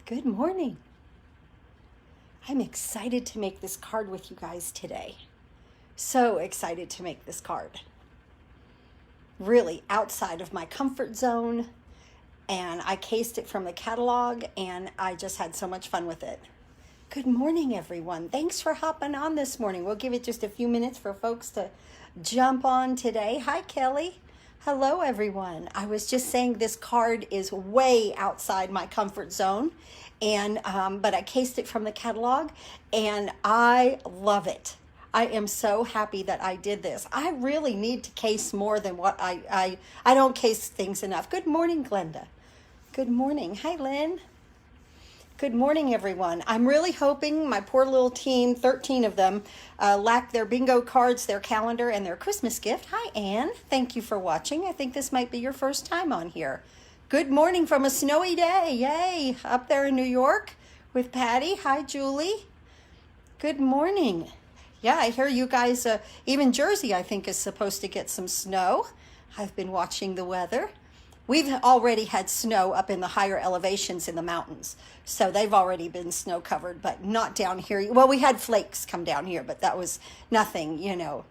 Good morning. I'm excited to make this card with you guys today. So excited to make this card. Really outside of my comfort zone, and I cased it from the catalog and I just had so much fun with it. Good morning, everyone. Thanks for hopping on this morning. We'll give it just a few minutes for folks to jump on today. Hi, Kelly. Hello, everyone. I was just saying this card is way outside my comfort zone, and but I cased it from the catalog, and I love it. I am so happy that I did this. I really need to case more than what I don't case things enough. Good morning, Glenda. Good morning. Hi, Lynn. Good morning, everyone. I'm really hoping my poor little team, 13 of them, lack their bingo cards, their calendar, and their Christmas gift. Hi, Anne. Thank you for watching. I think this might be your first time on here. Good morning from a snowy day. Yay. Up there in New York with Patty. Hi, Julie. Good morning. Yeah, I hear you guys, even Jersey, I think, is supposed to get some snow. I've been watching the weather. We've already had snow up in the higher elevations in the mountains. So they've already been snow covered, but not down here. Well, we had flakes come down here, but that was nothing, you know,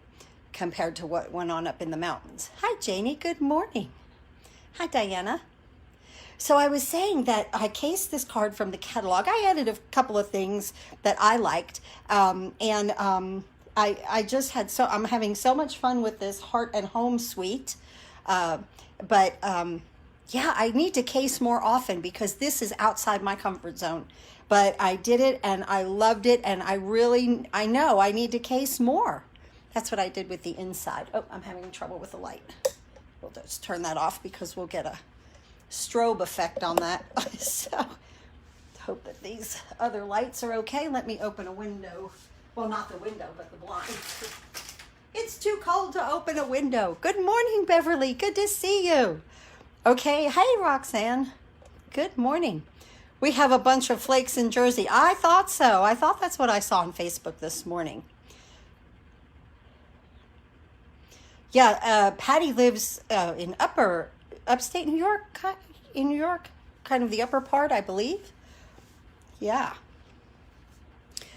compared to what went on up in the mountains. Hi, Janie. Good morning. Hi, Diana. So I was saying that I cased this card from the catalog. I added a couple of things that I liked. I just had I'm having so much fun with this Heart and Home suite. Yeah, I need to case more often because this is outside my comfort zone. But I did it and I loved it, and I know I need to case more. That's what I did with the inside. Oh, I'm having trouble with the light. We'll just turn that off because we'll get a strobe effect on that. So hope that these other lights are okay. Let me open a window. Well, not the window, but the blind. It's too cold to open a window. Good morning, Beverly. Good to see you. Okay. Hey, Roxanne. Good morning. We have a bunch of flakes in Jersey. I thought so. I thought that's what I saw on Facebook this morning. Yeah, Patty lives in upstate New York, kind of the upper part, I believe. Yeah.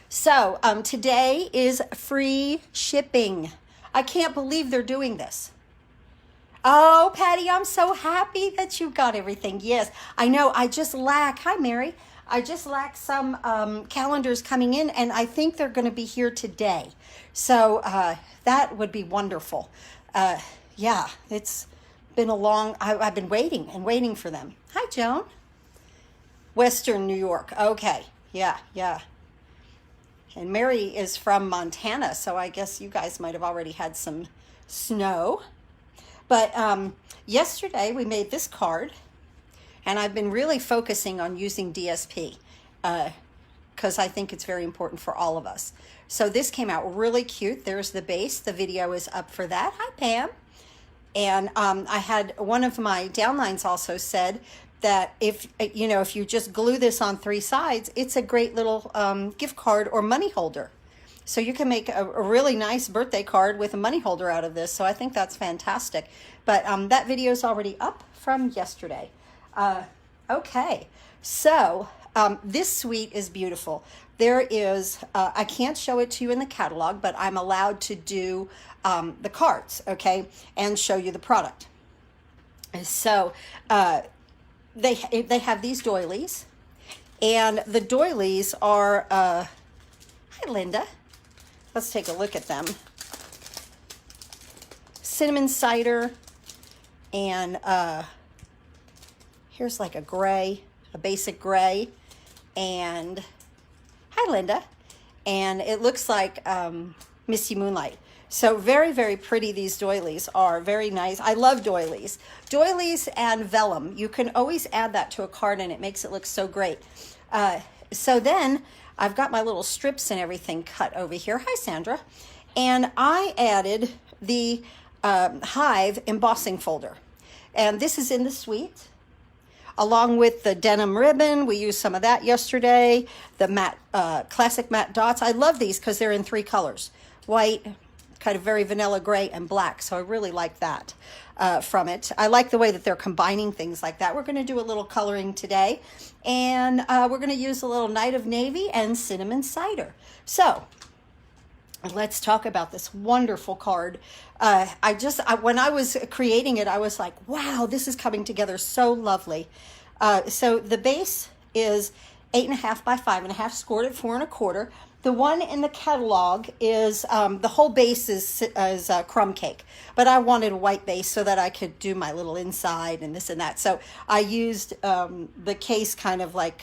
So today is free shipping. I can't believe they're doing this. Oh, Patty, I'm so happy that you got everything. Yes, I know. I just lack, hi, Mary. I just lack some calendars coming in, and I think they're going to be here today. So that would be wonderful. Yeah, it's been I've been waiting and waiting for them. Hi, Joan. Western New York. Okay. Yeah. And Mary is from Montana, so I guess you guys might have already had some snow. But yesterday we made this card, and I've been really focusing on using DSP because I think it's very important for all of us. So this came out really cute. There's the base. The video is up for that. Hi, Pam. And I had one of my downlines also said that if you just glue this on 3 sides, it's a great little gift card or money holder. So you can make a really nice birthday card with a money holder out of this. So I think that's fantastic. But that video is already up from yesterday. Okay, so this suite is beautiful. There is, I can't show it to you in the catalog, but I'm allowed to do the cards, okay, and show you the product. So they have these doilies, and the doilies are, hi, Linda. Let's take a look at them. Cinnamon cider, and here's like a gray, a basic gray, and hi, Linda. And it looks like Misty Moonlight. So very, very pretty. These doilies are very nice. I love doilies. Doilies and vellum. You can always add that to a card and it makes it look so great. So then I've got my little strips and everything cut over here. Hi, Sandra. And I added the Hive embossing folder. And this is in the suite, along with the denim ribbon. We used some of that yesterday. The matte, classic matte dots. I love these because they're in 3 colors. White, kind of very vanilla gray and black. So I really like that from it. I like the way that they're combining things like that. We're going to do a little coloring today, and we're going to use a little Night of Navy and Cinnamon Cider. So let's talk about this wonderful card. When I was creating it, I was like, wow, this is coming together so lovely. So the base is 8.5 by 5.5, scored at 4 1/4. The one in the catalog is, the whole base is Crumb Cake, but I wanted a white base so that I could do my little inside and this and that. So I used the case kind of like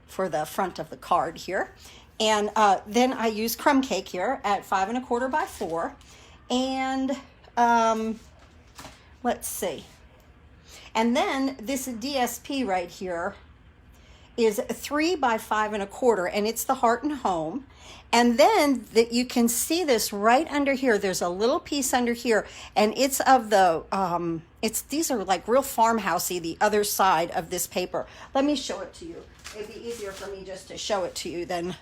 for the front of the card here. And then I used Crumb Cake here at 5 1/4 by 4. And let's see. And then this DSP right here is 3 by 5 1/4, and it's the Heart and Home. And then that you can see this right under here. There's a little piece under here, and it's of the these are like real farmhousey, the other side of this paper. Let me show it to you. It'd be easier for me just to show it to you than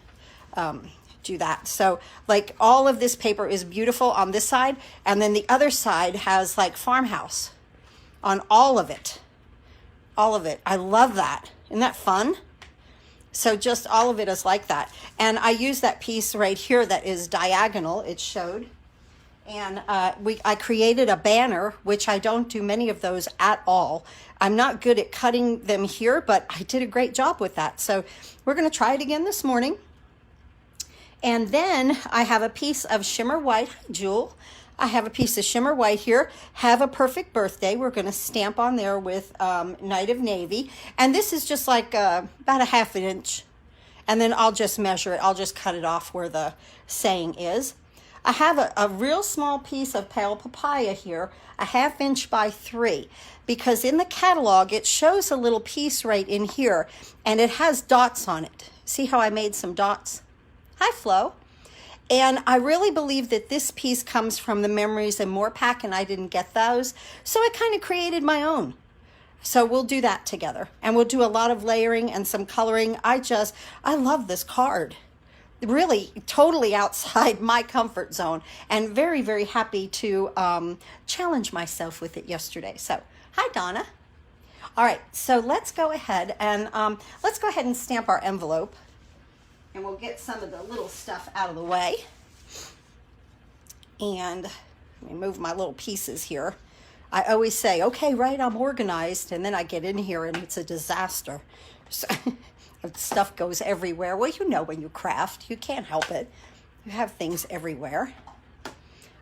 do that. So like all of this paper is beautiful on this side, and then the other side has like farmhouse on all of it. All of it. I love that. Isn't that fun? So just all of it is like that. And I use that piece right here that is diagonal, it showed. And I created a banner, which I don't do many of those at all. I'm not good at cutting them here, but I did a great job with that. So we're going to try it again this morning. And then I have a piece of Shimmer White. Jewel. I have a piece of Shimmer White here. Have a Perfect Birthday. We're going to stamp on there with Night of Navy. And this is just like about a 1/2 inch. And then I'll just measure it. I'll just cut it off where the saying is. I have a real small piece of Pale Papaya here, a 1/2 inch by 3. Because in the catalog, it shows a little piece right in here. And it has dots on it. See how I made some dots? Hi, Flo. And I really believe that this piece comes from the Memories and More pack, and I didn't get those. So I kind of created my own. So we'll do that together. And we'll do a lot of layering and some coloring. I love this card. Really, totally outside my comfort zone. And very, very happy to challenge myself with it yesterday. So, hi, Donna. All right, so let's go ahead and stamp our envelope. And we'll get some of the little stuff out of the way. And let me move my little pieces here. I always say, okay, right, I'm organized. And then I get in here and it's a disaster. So, stuff goes everywhere. Well, you know when you craft, you can't help it. You have things everywhere.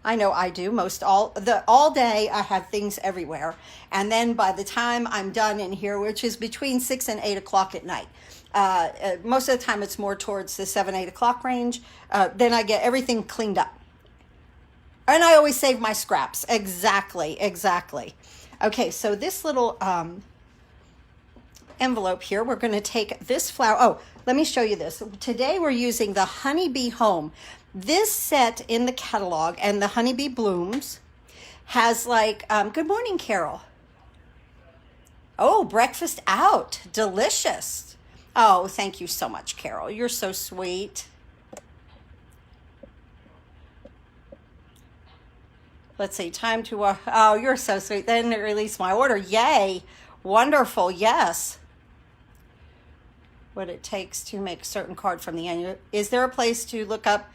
I know I do. All day I have things everywhere. And then by the time I'm done in here, which is between 6 and 8 o'clock at night, most of the time it's more towards the 7, 8 o'clock range, then I get everything cleaned up. And I always save my scraps. Exactly. Okay, so this little envelope here, we're going to take this flower. Oh, let me show you this. Today we're using the Honeybee Home. This set in the catalog, and the Honeybee Blooms, has like, good morning, Carol. Oh, breakfast out. Delicious. Oh, thank you so much, Carol. You're so sweet. Let's see, time to, oh, you're so sweet. Then release my order. Yay. Wonderful. Yes. What it takes to make a certain card from the annual. Is there a place to look up?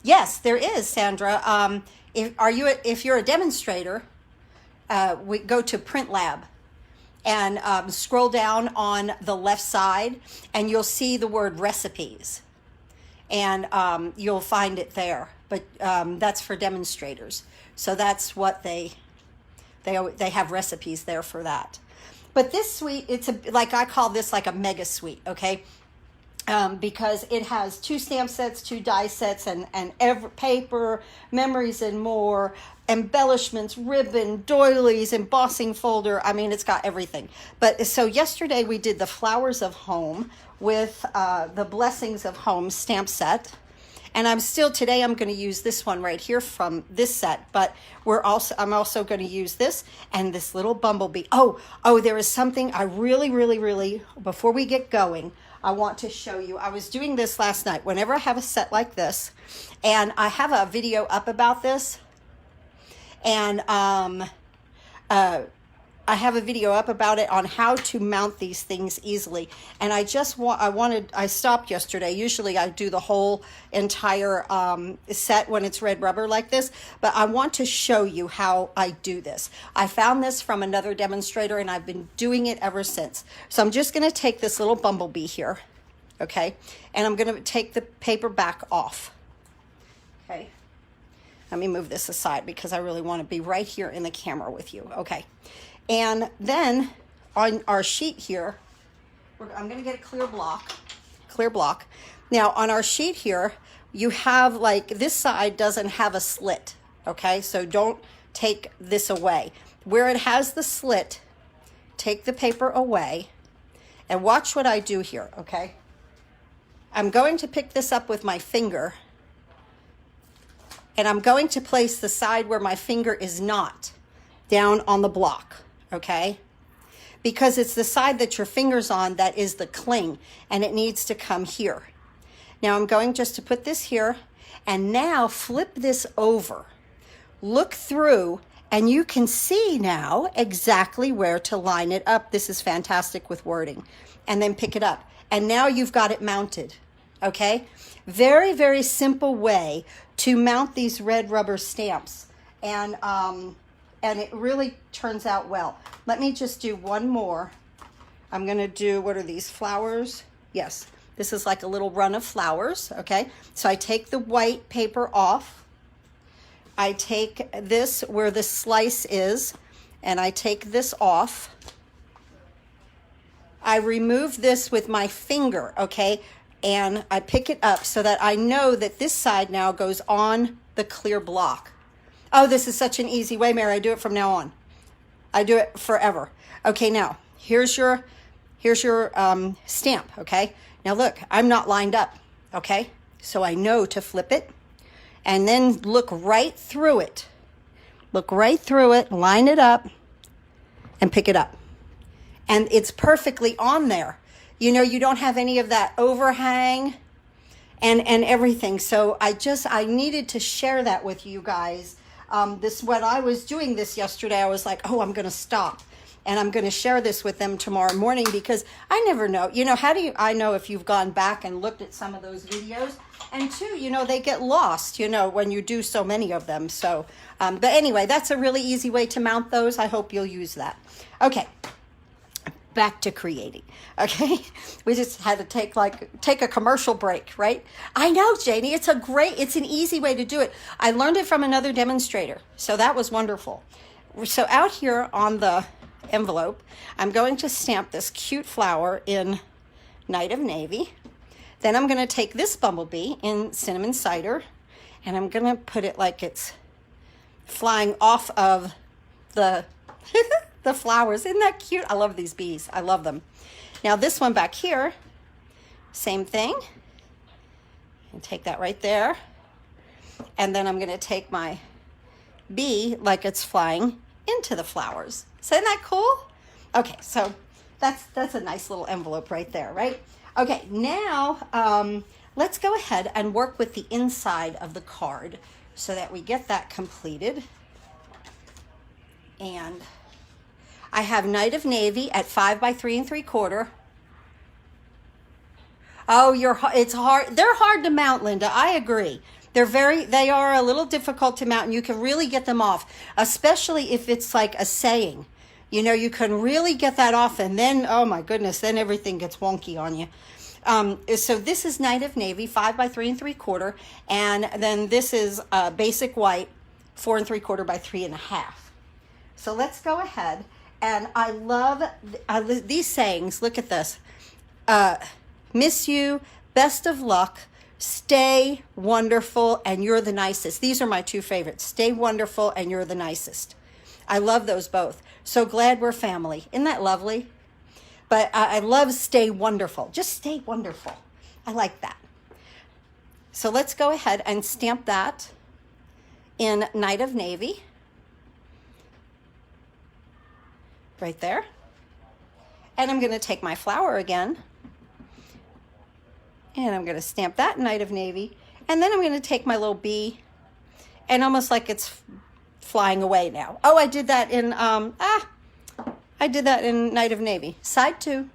Yes, there is, Sandra. If you're a demonstrator, we go to Print Lab and scroll down on the left side, and you'll see the word recipes, and you'll find it there. But that's for demonstrators, so that's what they have recipes there for that. But this suite, I call this like a mega suite, okay? Because it has 2 stamp sets, 2 die sets, and paper, Memories and More, embellishments, ribbon, doilies, embossing folder. I mean, it's got everything. But so yesterday we did the Flowers of Home with the Blessings of Home stamp set. And today I'm going to use this one right here from this set, but I'm also going to use this and this little bumblebee. Oh, there is something I really, before we get going, I want to show you. I was doing this last night. Whenever I have a set like this, and I have a video up about this, and I have a video up about it on how to mount these things easily. And I stopped yesterday. Usually I do the whole entire set when it's red rubber like this, but I want to show you how I do this. I found this from another demonstrator and I've been doing it ever since. So I'm just going to take this little bumblebee here, okay? And I'm going to take the paper back off, okay? Let me move this aside because I really want to be right here in the camera with you, okay? And then on our sheet here, I'm going to get a clear block. Now on our sheet here, you have like this side doesn't have a slit, okay? So don't take this away. Where it has the slit, take the paper away and watch what I do here, okay? I'm going to pick this up with my finger and I'm going to place the side where my finger is not down on the block. Okay, because it's the side that your finger's on that is the cling and it needs to come here. Now I'm going just to put this here and now flip this over. Look through and you can see now exactly where to line it up. This is fantastic with wording. And then pick it up. And now you've got it mounted. Okay, very simple way to mount these red rubber stamps. And it really turns out well. Let me just do one more. I'm gonna do, what are these, flowers? Yes, this is like a little run of flowers, okay? So I take the white paper off. I take this where the slice is, and I take this off. I remove this with my finger, okay? And I pick it up so that I know that this side now goes on the clear block. Oh, this is such an easy way, Mary. I do it from now on. I do it forever. Okay, now, here's your stamp, okay? Now look, I'm not lined up, okay? So I know to flip it and then look right through it. Look right through it, line it up, and pick it up. And it's perfectly on there. You know, you don't have any of that overhang and everything. So I needed to share that with you guys. When I was doing this yesterday, I was like, oh, I'm going to stop and I'm going to share this with them tomorrow morning because I never know. You know, how do I know if you've gone back and looked at some of those videos? And two, you know, they get lost, you know, when you do so many of them. So, but anyway, that's a really easy way to mount those. I hope you'll use that. Okay. Back to creating. Okay, we just had to take a commercial break, right? I know, Janie, it's an easy way to do it. I learned it from another demonstrator, so that was wonderful. So out here on the envelope, I'm going to stamp this cute flower in Night of Navy. Then I'm going to take this bumblebee in Cinnamon Cider, and I'm going to put it like it's flying off of the the flowers. Isn't that cute? I love these bees. I love them. Now this one back here, same thing. And take that right there. And then I'm going to take my bee like it's flying into the flowers. So isn't that cool? Okay, so that's a nice little envelope right there, right? Okay, now let's go ahead and work with the inside of the card so that we get that completed. And I have Night of Navy at 5 by 3 3/4. Oh, it's hard. They're hard to mount, Linda. I agree. They are a little difficult to mount, and you can really get them off, especially if it's like a saying. You know, you can really get that off, and then, oh my goodness, then everything gets wonky on you. So this is Night of Navy, 5 by 3 3/4, and then this is basic white, 4 3/4 by 3 1/2. So let's go ahead. And I love these sayings. Look at this. Miss you, best of luck, stay wonderful, and you're the nicest. These are my two favorites. Stay wonderful, and you're the nicest. I love those both. So glad we're family. Isn't that lovely? But I love stay wonderful. Just stay wonderful. I like that. So let's go ahead and stamp that in Night of Navy. Right there. And I'm going to take my flower again. And I'm going to stamp that in Night of Navy. And then I'm going to take my little bee, and almost like it's flying away now. Oh, I did that in, I did that in Night of Navy. Side 2.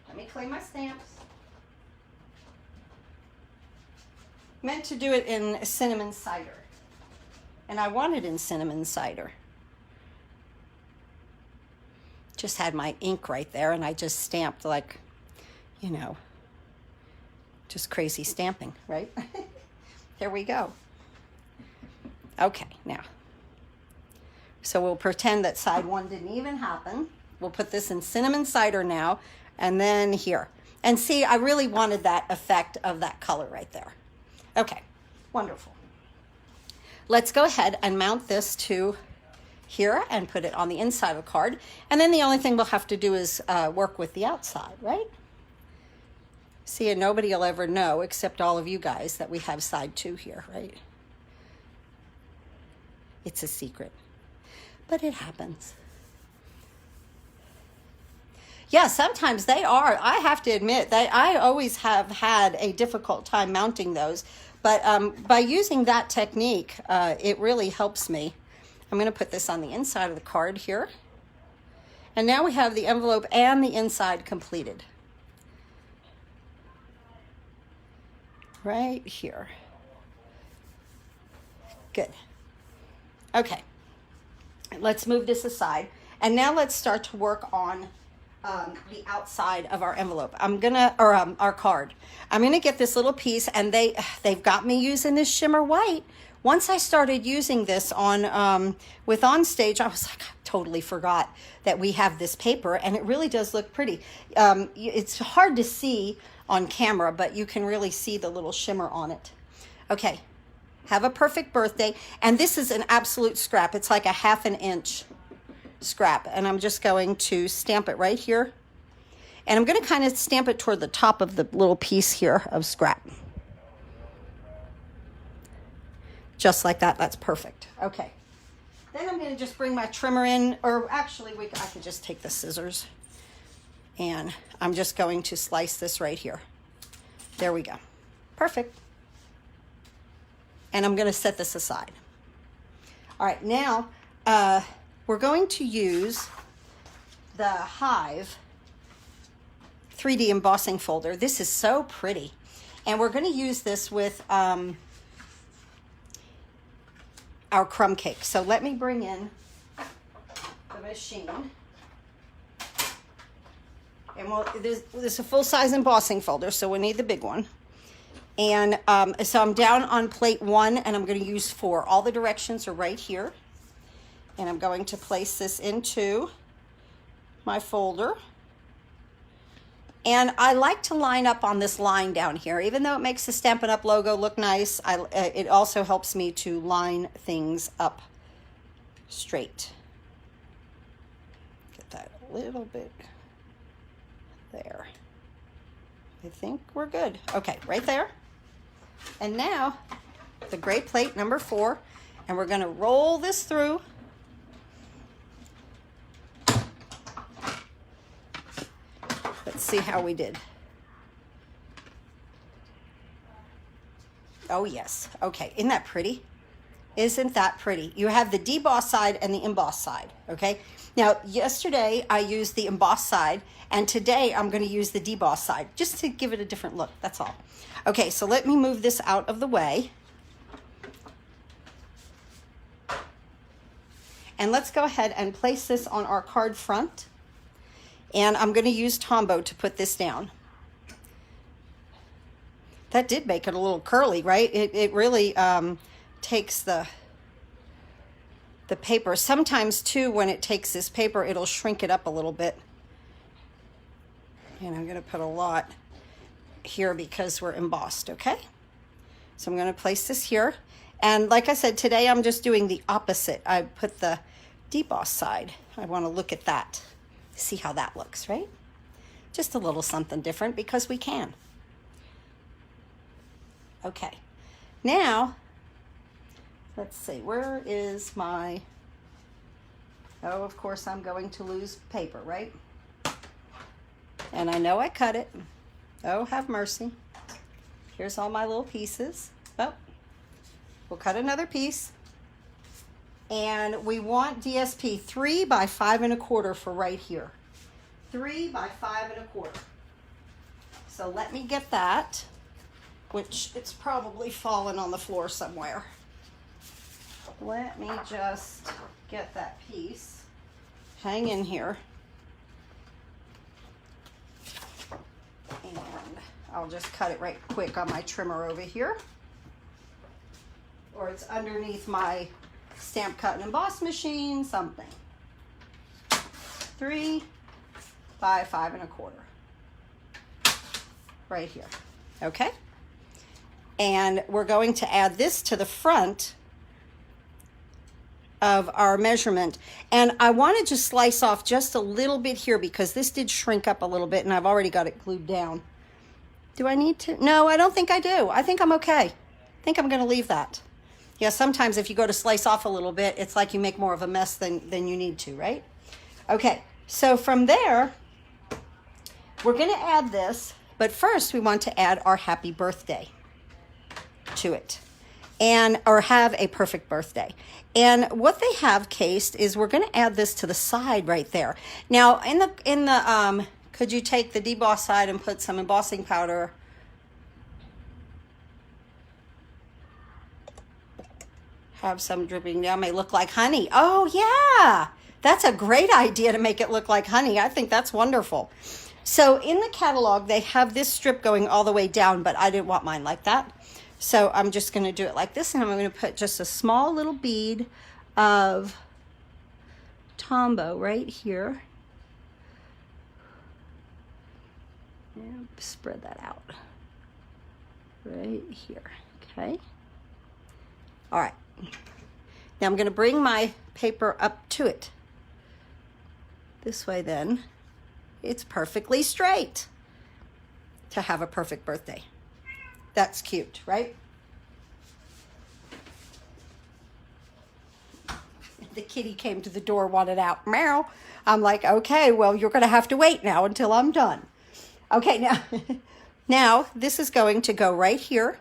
Let me clean my stamps. Meant to do it in cinnamon cider. And I want it in cinnamon cider. Just had my ink right there, and I just stamped like, you know, just crazy stamping, right? There we go. Okay, now. So we'll pretend that side 1 didn't even happen. We'll put this in cinnamon cider now, and then here. And see, I really wanted that effect of that color right there. Okay, wonderful. Let's go ahead and mount this to here and put it on the inside of the card. And then the only thing we'll have to do is work with the outside, right? See, and nobody will ever know except all of you guys that we have side 2 here, right? It's a secret, but it happens. Yeah, sometimes they are. I have to admit that I always have had a difficult time mounting those, but by using that technique, it really helps me. I'm going to put this on the inside of the card here. And now we have the envelope and the inside completed. Right here. Good. Okay. Let's move this aside. And now let's start to work on the outside of our envelope. Our card. I'm gonna get this little piece, and they've got me using this shimmer white. Once I started using this on with Onstage, I was like, I totally forgot that we have this paper, and it really does look pretty. It's hard to see on camera, but you can really see the little shimmer on it. Okay, have a perfect birthday, and this is an absolute scrap. It's like a 1/2 inch scrap, and I'm just going to stamp it right here, and I'm going to kind of stamp it toward the top of the little piece here of scrap. Just like that. That's perfect. Okay. Then I'm going to just bring my trimmer in, or actually I could just take the scissors, and I'm just going to slice this right here. There we go. Perfect. And I'm going to set this aside. All right, now we're going to use the Hive 3D embossing folder. This is so pretty. And we're going to use this with our crumb cake. So let me bring in the machine. And this is a full-size embossing folder, so we need the big one. And so I'm down on plate 1, and I'm going to use 4. All the directions are right here. And I'm going to place this into my folder. And I like to line up on this line down here. Even though it makes the Stampin' Up logo look nice, it also helps me to line things up straight. Get that a little bit there. I think we're good. Okay, right there. And now the gray plate number 4, and we're going to roll this through. Let's see how we did. Oh yes. Okay, isn't that pretty? Isn't that pretty? You have the deboss side and the emboss side, okay? Now, yesterday I used the emboss side, and today I'm going to use the deboss side, just to give it a different look, that's all. Okay, so let me move this out of the way. And let's go ahead and place this on our card front. And I'm going to use Tombow to put this down. That did make it a little curly, right? It really takes the paper. Sometimes, too, when it takes this paper, it'll shrink it up a little bit. And I'm going to put a lot here because we're embossed, okay? So I'm going to place this here. And like I said, today I'm just doing the opposite. I put the deboss side. I want to look at that. See how that looks, right? Just a little something different because we can. Okay, now, let's see, where is my, oh, of course I'm going to lose paper, right? And I know I cut it. Oh, have mercy. Here's all my little pieces. Oh, we'll cut another piece. And we want DSP 3 by 5 1/4 for right here. 3 by 5 1/4. So let me get that, which it's probably fallen on the floor somewhere. Let me just get that piece. Hang in here. And I'll just cut it right quick on my trimmer over here. Or it's underneath my stamp cut and emboss machine, something. 3 by 5 1/4. Right here. Okay? And we're going to add this to the front of our measurement. And I wanted to slice off just a little bit here because this did shrink up a little bit and I've already got it glued down. Do I need to? No, I don't think I do. I think I'm okay. I think I'm going to leave that. Yeah, sometimes if you go to slice off a little bit, it's like you make more of a mess than you need to, right? Okay, so from there, we're going to add this, but first we want to add our happy birthday to it. And or have a perfect birthday. And what they have cased is we're going to add this to the side right there. Now in the could you take the deboss side and put some embossing powder? Have some dripping down, may look like honey. Oh yeah, that's a great idea to make it look like honey. I think that's wonderful. So in the catalog they have this strip going all the way down, but I didn't want mine like that. So I'm just going to do it like this, and I'm going to put just a small little bead of Tombow right here. And spread that out right here. Okay. All right. Now I'm going to bring my paper up to it. This way then, it's perfectly straight to have a perfect birthday. That's cute, right? The kitty came to the door, wanted out. Meow. I'm like, okay, well, you're going to have to wait now until I'm done. Okay, now this is going to go right here.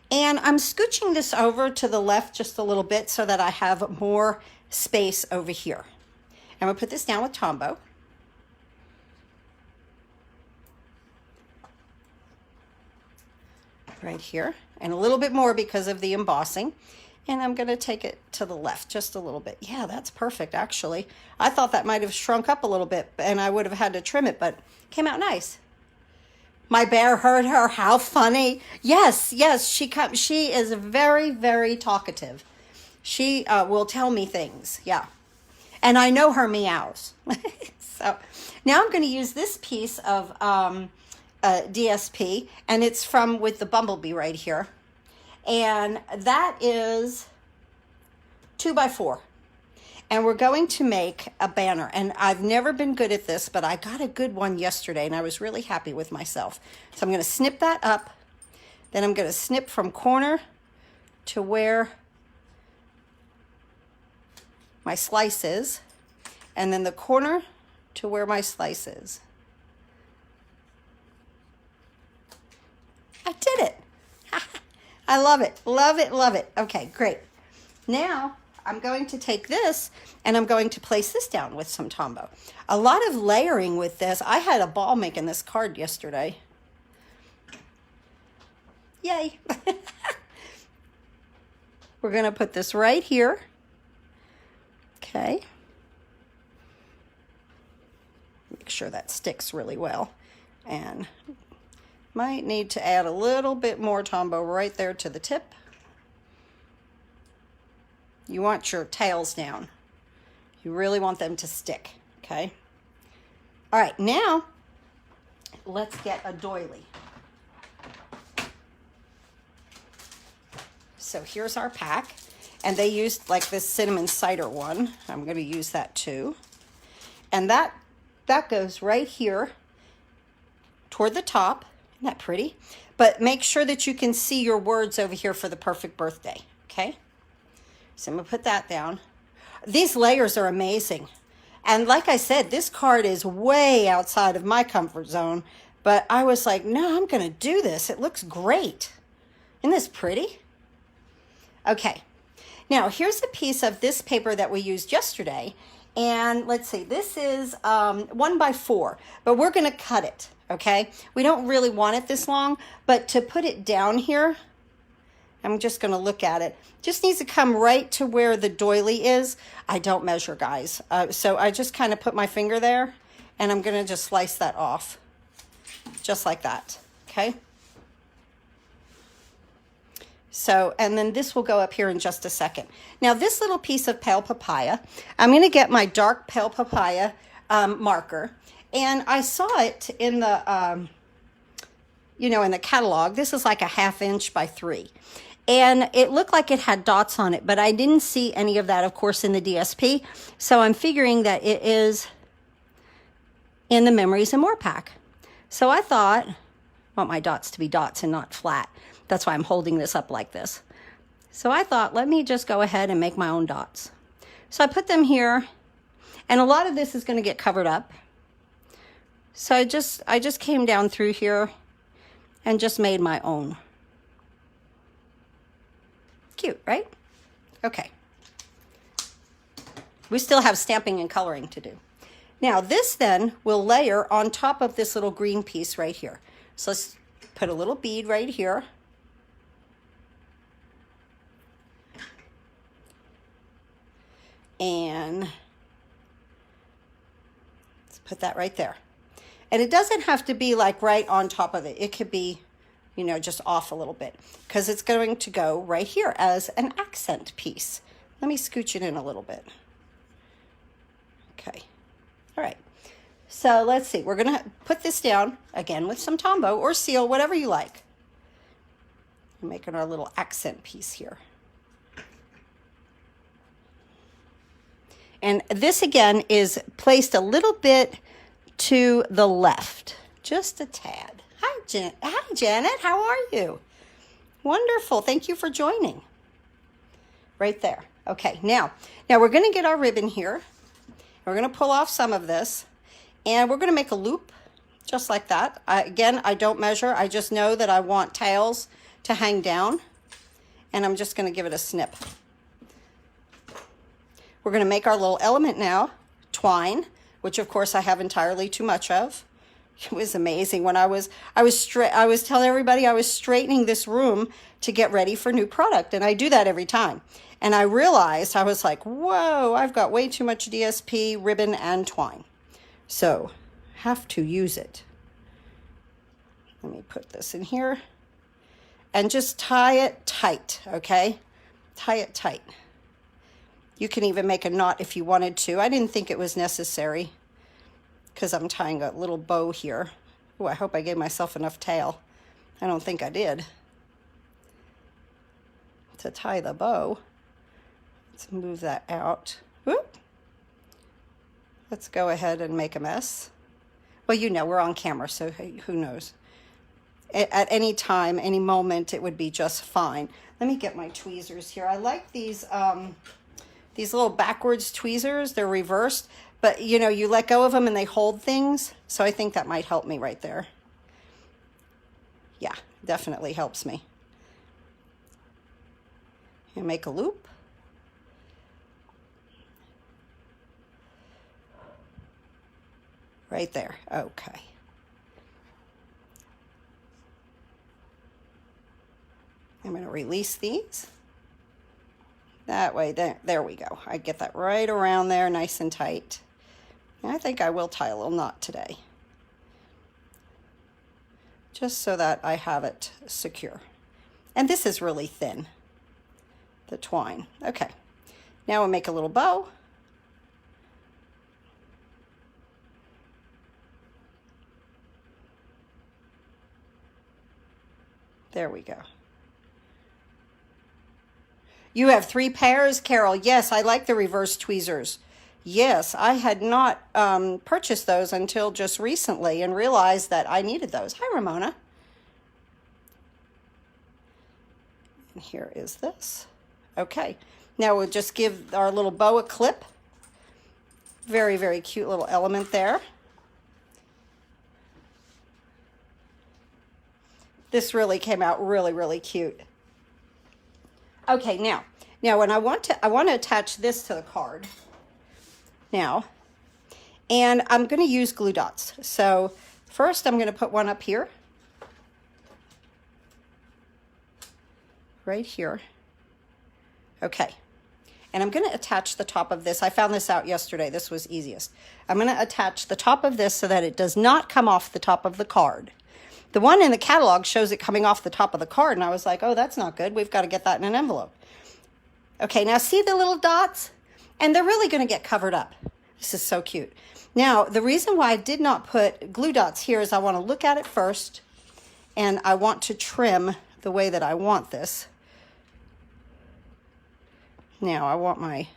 And I'm scooching this over to the left just a little bit so that I have more space over here. I'm going to put this down with Tombow. Right here, and a little bit more because of the embossing. And I'm going to take it to the left just a little bit. Yeah, that's perfect, actually. I thought that might have shrunk up a little bit, and I would have had to trim it, but it came out nice. My bear heard her. How funny. Yes, she is very, very talkative. She will tell me things, yeah. And I know her meows. So now I'm going to use this piece of DSP, and it's from with the bumblebee right here, and that is 2 by 4, and we're going to make a banner. And I've never been good at this, but I got a good one yesterday and I was really happy with myself. So I'm going to snip that up, then I'm going to snip from corner to where my slice is, and then the corner to where my slice is. I did it. I love it, love it, love it. Okay, great. Now I'm going to take this and I'm going to place this down with some Tombow. A lot of layering with this. I had a ball making this card yesterday. Yay. We're going to put this right here. Okay. Make sure that sticks really well. And might need to add a little bit more Tombow right there to the tip. You want your tails down. You really want them to stick, okay? All right, now let's get a doily. So here's our pack, and they used like this cinnamon cider one. I'm going to use that too. And that goes right here toward the top. Isn't that pretty? But make sure that you can see your words over here for the perfect birthday, okay? So I'm gonna put that down. These layers are amazing. And like I said, this card is way outside of my comfort zone, but I was like, no, I'm gonna do this. It looks great. Isn't this pretty? Okay, now here's a piece of this paper that we used yesterday. And let's see, this is 1x4, but we're gonna cut it, okay? We don't really want it this long, but to put it down here, I'm just gonna look at it. Just needs to come right to where the doily is. I don't measure, guys. So I just kind of put my finger there, and I'm gonna just slice that off, just like that, okay? So, and then this will go up here in just a second. Now this little piece of pale papaya, I'm going to get my dark pale papaya marker. And I saw it in the, you know, in the catalog. This is like a 1/2 inch by 3. And it looked like it had dots on it, but I didn't see any of that, of course, in the DSP. So I'm figuring that it is in the Memories and More pack. So I thought, I want my dots to be dots and not flat. That's why I'm holding this up like this. So I thought, let me just go ahead and make my own dots. So I put them here, and a lot of this is going to get covered up. So I just came down through here and just made my own. Cute, right? Okay. We still have stamping and coloring to do. Now this then will layer on top of this little green piece right here. So let's put a little bead right here. And let's put that right there. And it doesn't have to be like right on top of it. It could be, you know, just off a little bit, because it's going to go right here as an accent piece. Let me scooch it in a little bit. Okay. All right. So let's see. We're going to put this down again with some Tombow or seal, whatever you like. We're making our little accent piece here. And this again is placed a little bit to the left, just a tad. Hi, Janet. How are you? Wonderful. Thank you for joining. Right there. Okay, now we're going to get our ribbon here. We're going to pull off some of this, and we're going to make a loop just like that. Again, I don't measure. I just know that I want tails to hang down, and I'm just going to give it a snip. We're going to make our little element now, twine, which of course I have entirely too much of. It was amazing when I was telling everybody I was straightening this room to get ready for new product, and I do that every time. And I realized, I was like, whoa, I've got way too much DSP, ribbon, and twine. So, have to use it. Let me put this in here. And just tie it tight, okay? Tie it tight. You can even make a knot if you wanted to. I didn't think it was necessary because I'm tying a little bow here. Oh, I hope I gave myself enough tail. I don't think I did. To tie the bow. Let's move that out. Whoop. Let's go ahead and make a mess. Well, you know, we're on camera, so who knows? At any time, any moment, it would be just fine. Let me get my tweezers here. I like these little backwards tweezers. They're reversed, but you know, you let go of them and they hold things. So I think that might help me right there. Yeah, definitely helps me. And make a loop. Right there. Okay. I'm going to release these. That way, there we go. I get that right around there, nice and tight. And I think I will tie a little knot today. Just so that I have it secure. And this is really thin, the twine. Okay, now we'll make a little bow. There we go. You have 3 pairs, Carol. Yes, I like the reverse tweezers. Yes, I had not purchased those until just recently and realized that I needed those. Hi, Ramona. And here is this. Okay, now we'll just give our little bow a clip. Very, very cute little element there. This really came out really, really cute. Okay, now when I want to attach this to the card now, and I'm going to use glue dots. So first I'm going to put one up here, right here. Okay, and I'm going to attach the top of this. I found this out yesterday. This was easiest. I'm going to attach the top of this so that it does not come off the top of the card. The one in the catalog shows it coming off the top of the card, and I was like, oh, that's not good. We've got to get that in an envelope. Okay, now see the little dots? And they're really going to get covered up. This is so cute. Now, the reason why I did not put glue dots here is I want to look at it first, and I want to trim the way that I want this. Now, I want my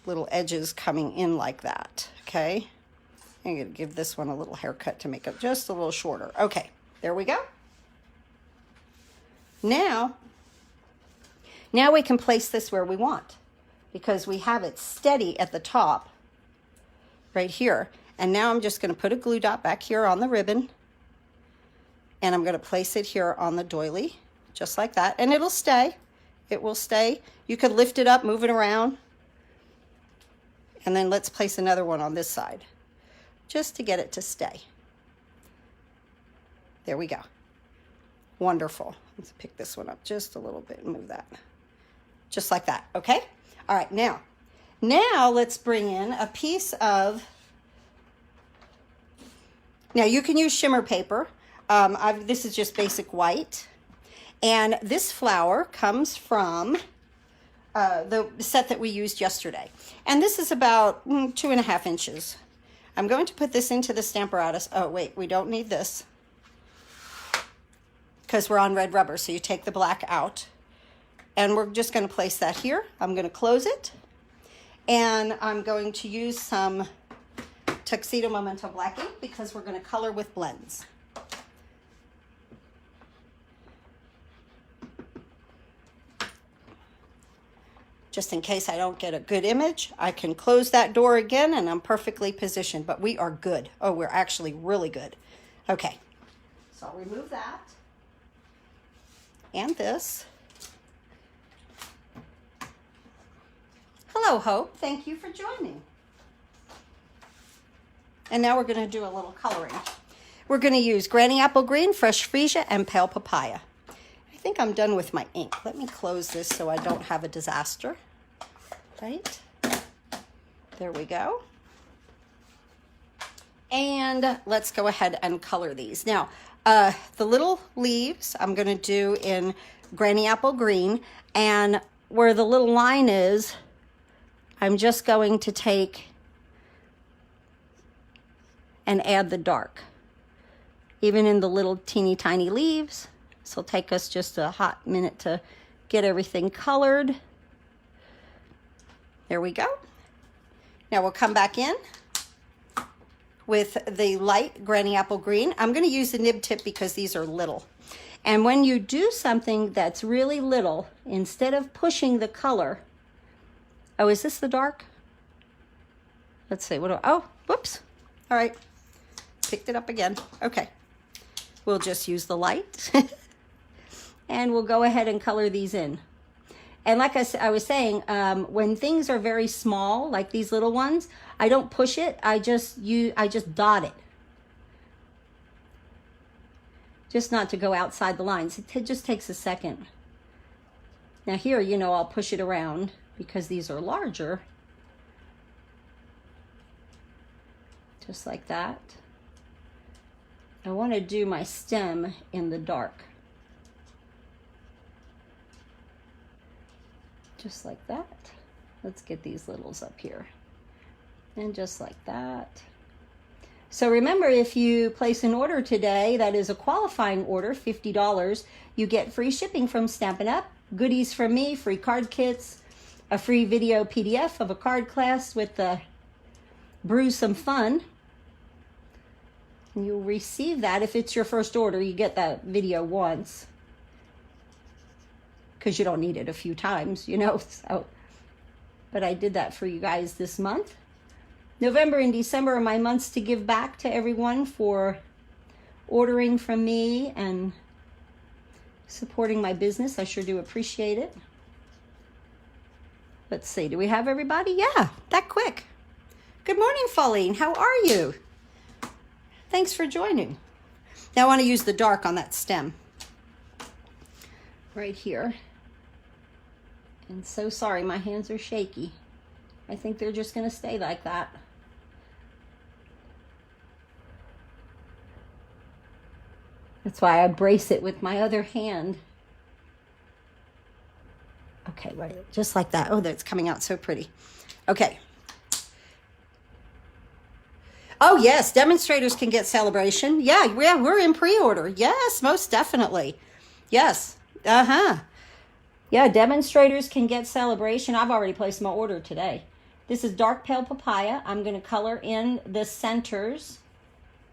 little edges coming in like that, okay? I'm going to give this one a little haircut to make it just a little shorter. Okay, there we go. Now we can place this where we want, because we have it steady at the top right here. And now I'm just going to put a glue dot back here on the ribbon, and I'm going to place it here on the doily, just like that. And it'll stay. It will stay. You could lift it up, move it around. And then let's place another one on this side, just to get it to stay. There we go. Wonderful. Let's pick this one up just a little bit and move that. Just like that, okay? All right, now let's bring in a piece of, now you can use shimmer paper. This is just basic white. And this flower comes from the set that we used yesterday. And this is about 2.5 inches. I'm going to put this into the Stamparatus. Oh, wait, we don't need this because we're on red rubber. So you take the black out, and we're just going to place that here. I'm going to close it, and I'm going to use some Tuxedo Memento Black ink because we're going to color with blends. Just in case I don't get a good image, I can close that door again and I'm perfectly positioned, but we are good. Oh, we're actually really good. Okay, so I'll remove that and this. Hello, Hope. Thank you for joining. And now we're going to do a little coloring. We're going to use Granny Apple Green, Fresh Freesia, and Pale Papaya. I think I'm done with my ink. Let me close this so I don't have a disaster. Right? There we go. And let's go ahead and color these. Now, the little leaves I'm going to do in Granny Apple Green, and where the little line is, I'm just going to take and add the dark. Even in the little teeny tiny leaves. This will take us just a hot minute to get everything colored. There we go. Now we'll come back in with the light Granny Apple Green. I'm going to use the nib tip because these are little. And when you do something that's really little, instead of pushing the color, oh, is this the dark? Let's see, oh, whoops. All right, picked it up again. Okay, we'll just use the light and we'll go ahead and color these in. And like I was saying, when things are very small, like these little ones, I don't push it. I just dot it. Just not to go outside the lines. It just takes a second. Now here, you know, I'll push it around because these are larger. Just like that. I want to do my stem in the dark. Just like that. Let's get these littles up here. And just like that. So remember, if you place an order today, that is a qualifying order, $50, you get free shipping from Stampin' Up, goodies from me, free card kits, a free video PDF of a card class with the Brew Some Fun. And you'll receive that if it's your first order. You get that video once. because you don't need it a few times, you know. So, but I did that for you guys this month. November and December are my months to give back to everyone for ordering from me and supporting my business. I sure do appreciate it. Let's see, do we have everybody? Yeah, that quick. Good morning, Pauline. How are you? Thanks for joining. Now I want to use the dark on that stem right here. And so sorry, my hands are shaky. I think they're just going to stay like that. That's why I brace it with my other hand. Okay, right, just like that. Oh, that's coming out so pretty. Okay. Oh, yes, demonstrators can get celebration. Yeah, we're in pre-order. Yes, most definitely. Yes, yeah, demonstrators can get celebration. I've already placed my order today. This is dark pale papaya. I'm going to color in the centers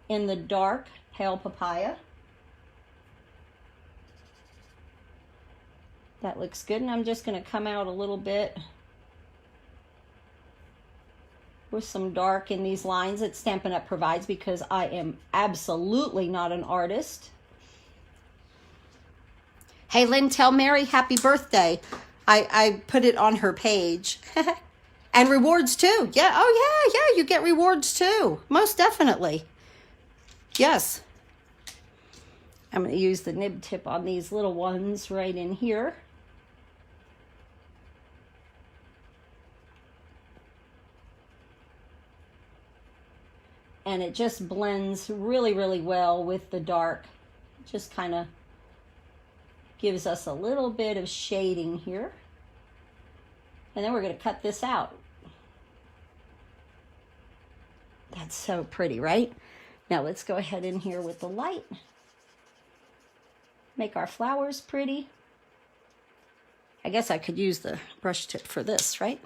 in the dark pale papaya. That looks good, and I'm just going to come out a little bit with some dark in these lines that Stampin' Up! Provides, because I am absolutely not an artist. Hey, Lynn, tell Mary happy birthday. I put it on her page. And rewards too. Yeah, oh yeah, you get rewards too. Most definitely. Yes. I'm going to use the nib tip on these little ones right in here. And it just blends really, really well with the dark. Just kind of gives us a little bit of shading here. And then we're going to cut this out. That's so pretty, right? Now let's go ahead in here with the light. Make our flowers pretty. I guess I could use the brush tip for this, right?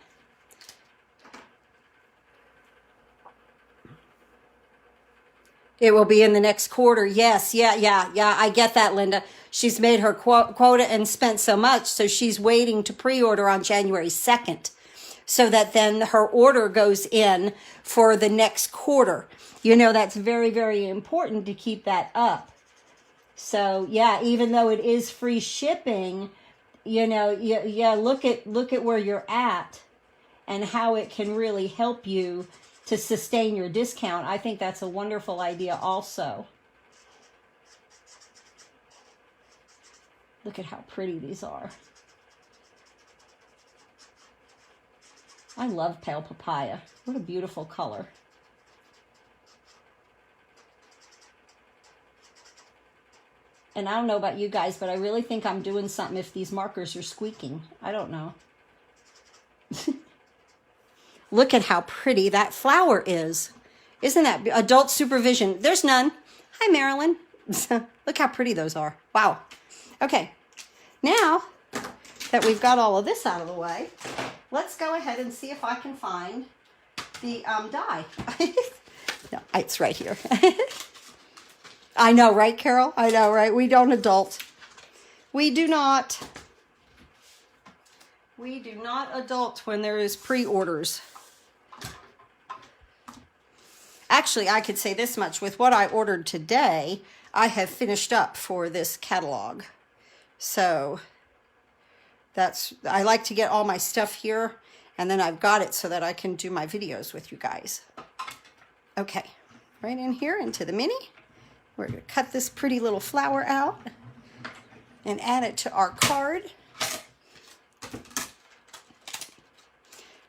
It will be in the next quarter. Yes, yeah. I get that, Linda. She's made her quota and spent so much, so she's waiting to pre-order on January 2nd, so that then her order goes in for the next quarter. You know, that's very, very important to keep that up. So yeah, even though it is free shipping, you know, yeah, look at where you're at and how it can really help you to sustain your discount. I think that's a wonderful idea also. Look at how pretty these are. I love pale papaya. What a beautiful color. And I don't know about you guys, but I really think I'm doing something if these markers are squeaking. I don't know. Look at how pretty that flower is. Isn't that adult supervision? There's none. Hi, Marilyn. Look how pretty those are. Wow. Okay. Now that we've got all of this out of the way, let's go ahead and see if I can find the die. No, it's right here. I know, right, Carol? I know, right? We don't adult. We do not adult when there is pre-orders. Actually, I could say this much. With what I ordered today, I have finished up for this catalog. So I like to get all my stuff here, and then I've got it so that I can do my videos with you guys. Okay, right in here into the mini. We're going to cut this pretty little flower out and add it to our card.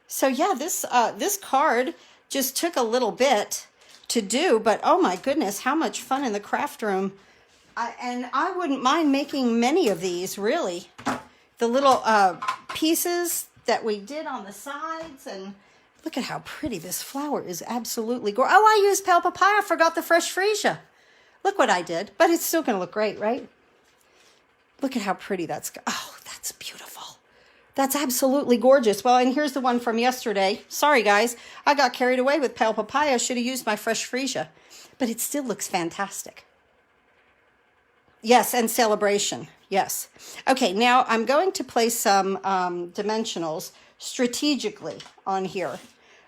So yeah, this card just took a little bit to do, but oh my goodness, how much fun in the craft room. And I wouldn't mind making many of these, really. The little pieces that we did on the sides, and look at how pretty this flower is. Absolutely gorgeous. Oh, I used pale papaya. I forgot the fresh freesia. Look what I did, but it's still going to look great, right? Look at how pretty that's. Oh, that's beautiful. That's absolutely gorgeous. Well, and here's the one from yesterday. Sorry, guys. I got carried away with pale papaya. I should have used my fresh freesia, but it still looks fantastic. Yes, and celebration. Yes. Okay, now I'm going to place some dimensionals strategically on here.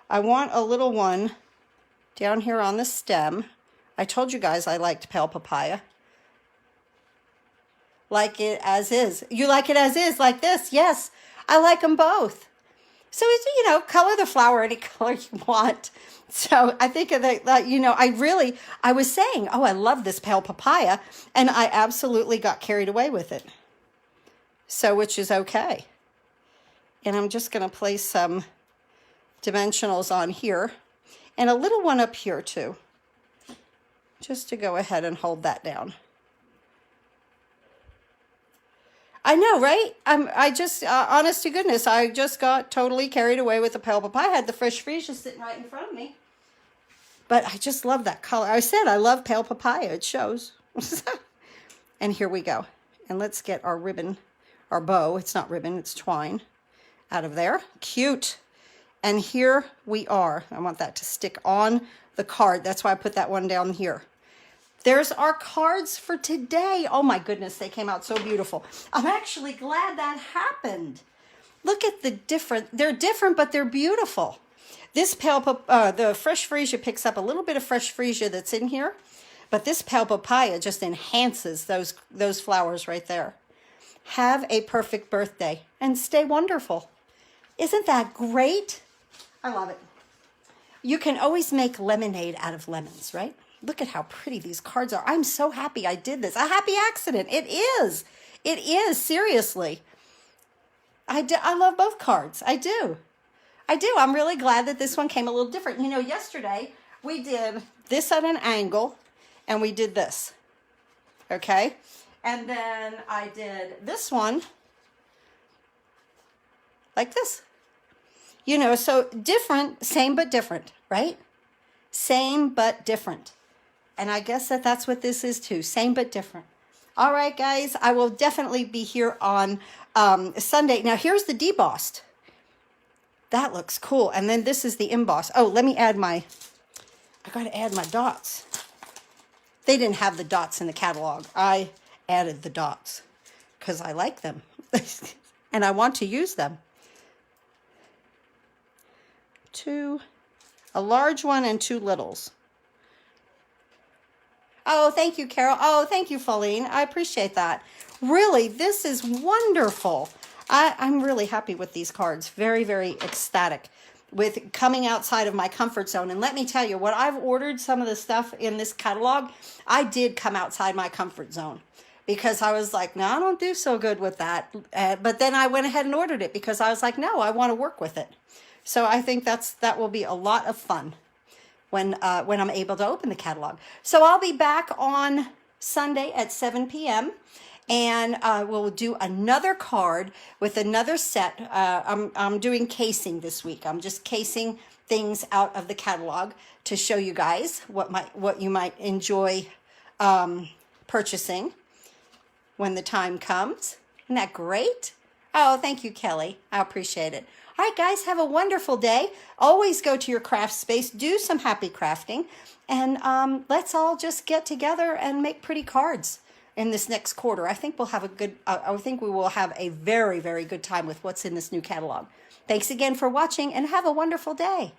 I want a little one down here on the stem. I told you guys I liked pale papaya. Like it as is. You like it as is, like this? Yes, I like them both. So it's, you know, color the flower any color you want. So I think that, you know, I was saying, oh, I love this pale papaya, and I absolutely got carried away with it. So, which is okay. And I'm just going to place some dimensionals on here, and a little one up here too, just to go ahead and hold that down. I know, right? I just, honest to goodness, I just got totally carried away with the pale papaya. I had the fresh freesia sitting right in front of me. But I just love that color. I said I love pale papaya. It shows. And here we go. And let's get our ribbon, our bow. It's not ribbon, it's twine, out of there. Cute. And here we are. I want that to stick on the card. That's why I put that one down here. There's our cards for today. Oh my goodness, they came out so beautiful. I'm actually glad that happened. Look at the different, they're different, but they're beautiful. This the fresh freesia picks up a little bit of fresh freesia that's in here, but this pale papaya just enhances those flowers right there. Have a perfect birthday and stay wonderful. Isn't that great? I love it. You can always make lemonade out of lemons, right? Look at how pretty these cards are. I'm so happy I did this. A happy accident. It is. It is, seriously. I love both cards. I do. I do. I'm really glad that this one came a little different. You know, yesterday we did this at an angle and we did this. Okay? And then I did this one like this. You know, so different, same but different, right? Same but different. And I guess that's what this is too. Same but different. All right, guys. I will definitely be here on Sunday. Now, here's the debossed. That looks cool. And then this is the emboss. Oh, let me add I got to add my dots. They didn't have the dots in the catalog. I added the dots because I like them. And I want to use them. A large one and 2 littles. Oh, thank you, Carol. Oh, thank you, Pauline. I appreciate that. Really, this is wonderful. I'm really happy with these cards. Very, very ecstatic with coming outside of my comfort zone. And let me tell you, what I've ordered, some of the stuff in this catalog, I did come outside my comfort zone because I was like, no, I don't do so good with that. But then I went ahead and ordered it because I was like, no, I want to work with it. So I think that will be a lot of fun when I'm able to open the catalog. So I'll be back on Sunday at 7 p.m. and we'll do another card with another set. I'm doing casing this week. I'm just casing things out of the catalog to show you guys what you might enjoy purchasing when the time comes. Isn't that great? Oh, thank you, Kelly. I appreciate it. All right, guys, have a wonderful day. Always go to your craft space. Do some happy crafting. And let's all just get together and make pretty cards in this next quarter. I think I think we will have a very, very good time with what's in this new catalog. Thanks again for watching and have a wonderful day.